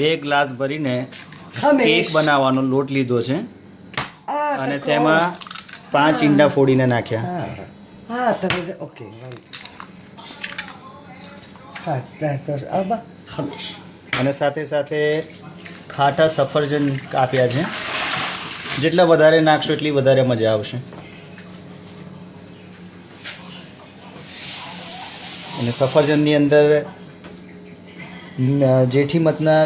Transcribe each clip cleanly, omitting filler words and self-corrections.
2 glass ભરીને ખમેશ. Cake બનાવવાનો લોટ લીધો છે આ અને તકો. તેમાં 5 ઈંડા ફોડીને નાખ્યા. હા તમે ઓકે 1 2 3 4 5 અને સાથે સાથે ખાટા સફરજન કાપ્યા છે. જેટલા વધારે નાખશો એટલી વધારે મજા આવશે. અને સફરજનની અંદર જેઠીમધના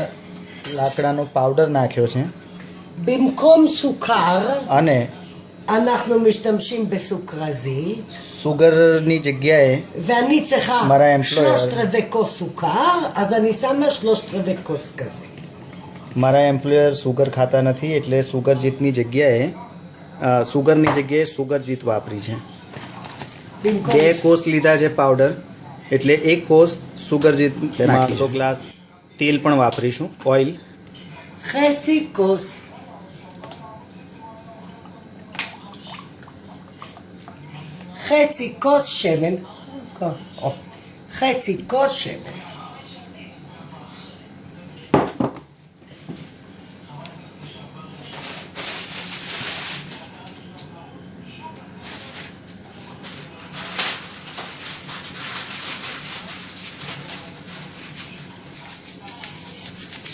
લાકડાનો પાવડર નાખ્યો છે במקום סוכר અને אנחנו משתמשים בסוכרזית સુગરની જગ્યાએ ואני צריכה מראה אמפלויר. 3/4 כוס סוכר אז אני שמה 3/4 כוס כזה. મારા એમ્પ્લોયર સુગર ખાતા નથી એટલે સુગરની જગ્યાએ સુગરજીત વાપરી છે. במקום 2 કોસ લીધા છે પાવડર એટલે 1 કોસ સુગરજીત નાખી. 1 ગ્લાસ તેલ પણ વાપરીશું, ઓઇલ. חצי כוס חצי כוס שמן חצי כוס שמן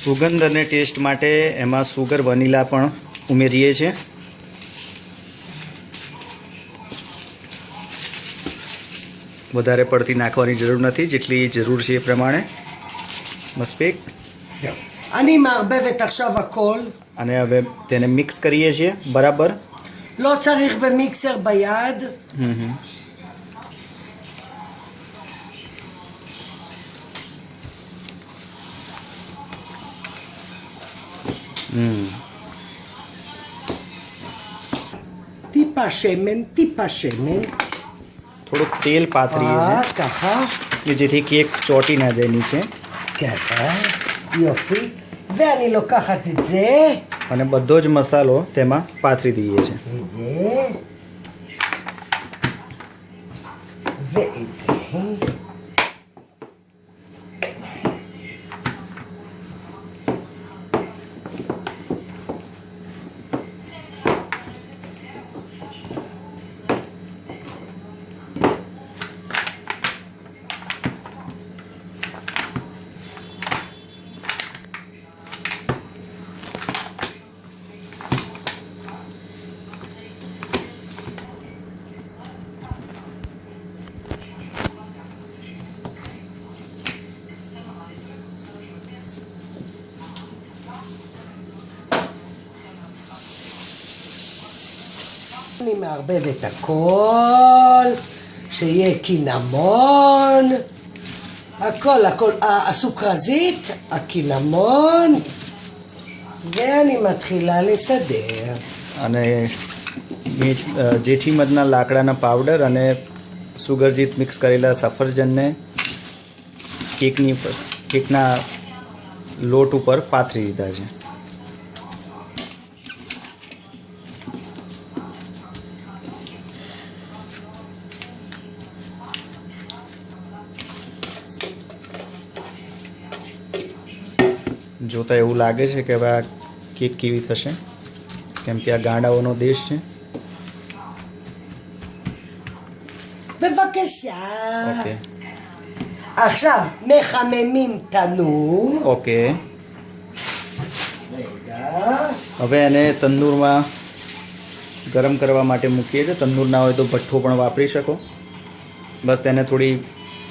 સુગંધ અને ટેસ્ટ માટે એમાં સુગર વનીલા પણ ઉમેરીએ છીએ. વધારે પડતી નાખવાની જરૂર નથી, જેટલી જરૂર છે એ પ્રમાણે. મસ્પેક. זהו. אני מערבבת עכשיו הכל. અને હવે તેને મિક્સ કરીએ છીએ બરાબર. לא צריך במיקסר ביד. טיפה שמן. થોડુંક તેલ પાથરીએ છીએ ככה. કે જેથી કેક ચોંટી ના જાય નીચે. ככה. יופי. ואני לוקחת את זה. અને બધો જ મસાલો તેમાં પાથરી દઈએ છીએ. את זה. ואת זה. אני מערבב את הכל, שיהיה קינמון, הכל, הסוכרזית, הקינמון, ואני מתחילה לסדר. અને જેઠીમધના લાકડાના પાવડર અને સુગરજીત મિક્સ કરેલા સફરજનને કેકના લોટ ઉપર પાથરી દીધા છે. જોતા એવું લાગે છે કે હવે આ કેક કેવી થશે, કેમ કે આ ગાંડાઓનો દેશ છે. בבקשה. ઓકે עכשיו מחממים תנור. ઓકે. רגע. હવે એને તંદૂરમાં ગરમ કરવા માટે મૂકીએ છીએ. તંદૂર ના હોય તો ભઠ્ઠો પણ વાપરી શકો. બસ તેને થોડી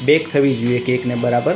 બેક થવી જોઈએ કેકને બરાબર.